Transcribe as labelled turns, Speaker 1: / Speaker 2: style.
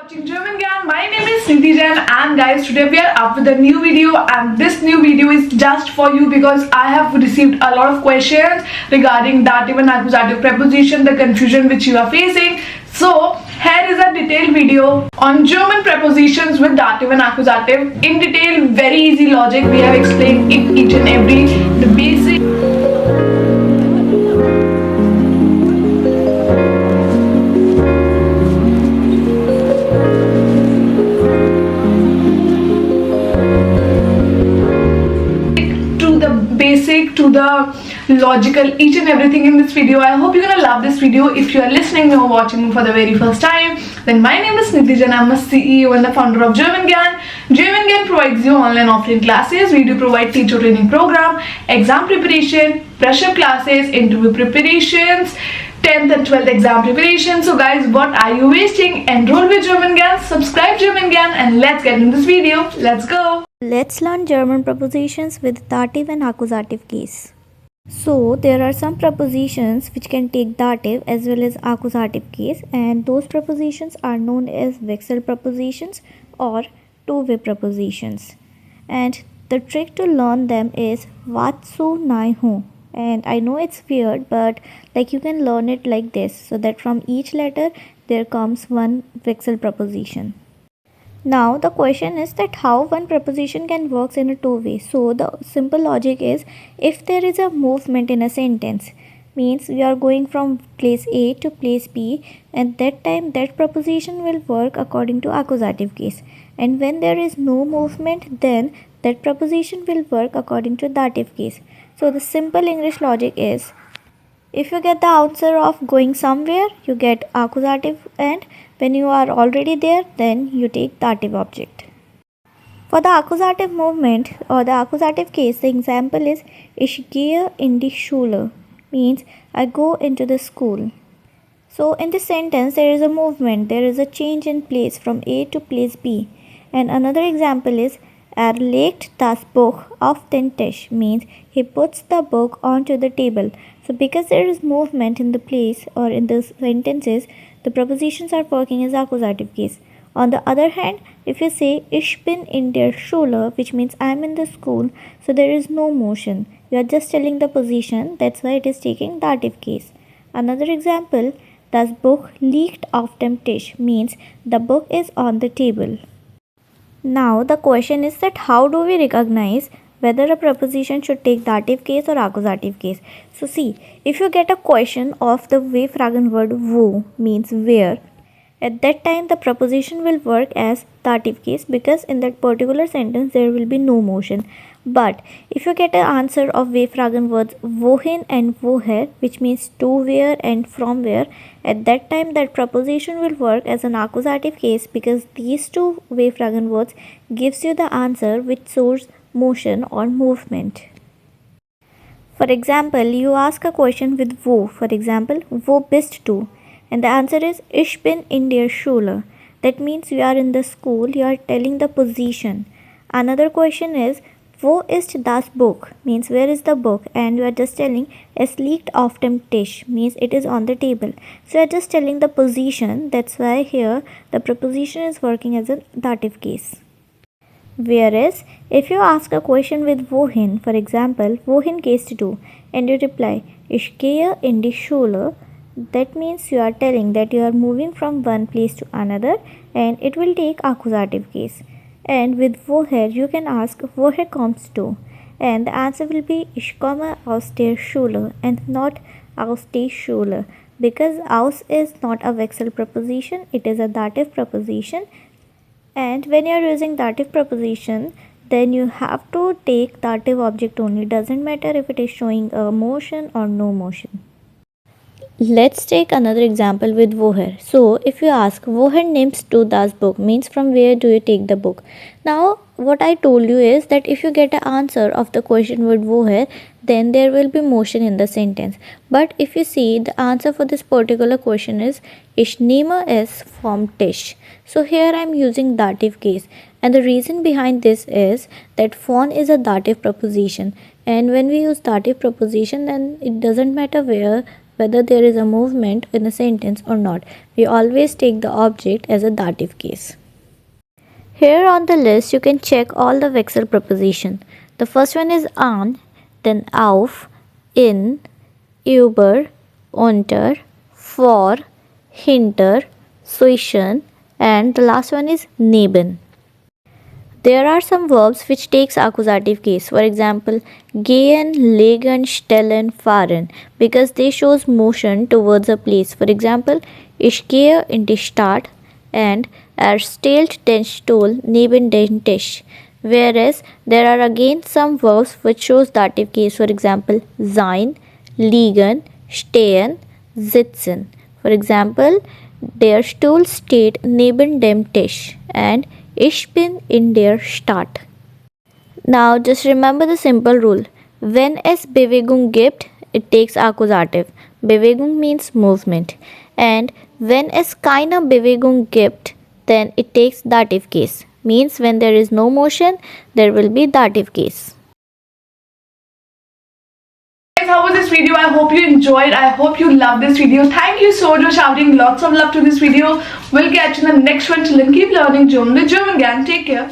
Speaker 1: Watching German Gyan. My name is Gyan, and guys, today we are up with a new video, and this new video is just for you because I have received a lot of questions regarding dative and accusative preposition, the confusion which you are facing. So here is a detailed video on German prepositions with dative and accusative in detail, very easy logic. We have explained it each and every the basic. To the logical, each and everything in this video. I hope you're gonna love this video. If you are listening or watching me for the very first time, then my name is Nidhi. I'm a CEO and the founder of German Gyan. German Gyan provides you online offline classes. We do provide teacher training program, exam preparation, pressure classes, interview preparations, 10th and 12th exam preparation. So guys, what are you wasting? Enroll with German Gyan, subscribe German Gyan, and let's get in this video. Let's go.
Speaker 2: Let's learn German prepositions with dative and accusative case. So there are some prepositions which can take dative as well as accusative case, and those prepositions are known as Wechsel prepositions or two-way prepositions. And the trick to learn them is Vatsu Nai Hu. And I know it's weird, but like you can learn it like this, so that from each letter there comes one Wechsel preposition. Now the question is that how one preposition can work in a two-way. So the simple logic is, if there is a movement in a sentence, means we are going from place A to place B, and that time that preposition will work according to accusative case. And when there is no movement, then that preposition will work according to dative case. So the simple English logic is, if you get the answer of going somewhere, you get accusative, and when you are already there, then you take dative object. For the accusative movement or the accusative case, the example is Ich gehe in die Schule, means I go into the school. So in this sentence there is a movement, there is a change in place from A to place B. And another example is legt das Buch auf den Tisch, means he puts the book onto the table. So because there is movement in the place or in the sentences, the prepositions are working as accusative case. On the other hand, if you say Ich bin in der Schule, which means I am in the school, so there is no motion. You are just telling the position, that's why it is taking dative case. Another example, das Buch liegt auf dem Tisch, means the book is on the table. Now the question is that how do we recognize whether a preposition should take dative case or accusative case. So see, if you get a question of the way fragen word wo, means where, at that time the preposition will work as dative case because in that particular sentence there will be no motion. But if you get an answer of way fragen words wohin and woher, which means to where and from where, at that time that preposition will work as an accusative case because these two way fragen words gives you the answer which shows motion or movement. For example, you ask a question with wo, for example, wo bist du? And the answer is Ich bin in der Schule. That means you are in the school, you are telling the position. Another question is wo ist das Buch? Means where is the book? And you are just telling es liegt auf dem Tisch, means it is on the table. So you are just telling the position, that's why here the preposition is working as a dative case. Whereas, if you ask a question with wohin, for example, wohin gehst du? And you reply, Ich gehe in die Schule, that means you are telling that you are moving from one place to another, and it will take accusative case. And with woher, you can ask, woher kommst du? And the answer will be, Ich komme aus der Schule, and not aus der Schule, because aus is not a Wechsel preposition, it is a dative preposition. And when you are using dative preposition, then you have to take dative object only. Doesn't matter if it is showing a motion or no motion. Let's take another example with woher. So if you ask woher nimmst du das Buch, means from where do you take the book. Now what I told you is that if you get an answer of the question with woher, then there will be motion in the sentence. But if you see, the answer for this particular question is Ich nehme es vom Tisch. So here I am using dative case, and the reason behind this is that von is a dative preposition, and when we use dative preposition, then it doesn't matter where whether there is a movement in a sentence or not. We always take the object as a dative case. Here on the list you can check all the Wechsel preposition. The first one is an, then auf, in, über, unter, vor, hinter, zwischen, and the last one is neben. There are some verbs which takes accusative case. For example, gehen, legen, stellen, fahren, because they shows motion towards a place. For example, ich gehe in die Stadt and stellt den Stuhl neben den Tisch. Whereas there are again some verbs which shows dative case. For example, sein, liegen, stehen, sitzen. For example, der Stuhl steht neben dem Tisch and ich bin in der Stadt. Now just remember the simple rule. Wenn es Bewegung gibt, it takes accusative. Bewegung means movement. And wenn es keine Bewegung gibt, then it takes dative case. Means when there is no motion, there will be dative case.
Speaker 1: Guys, how was this video? I hope you enjoyed. I hope you loved this video. Thank you so much for shouting lots of love to this video. We'll catch you in the next one. Till then, keep learning German with German Gyan. Take care.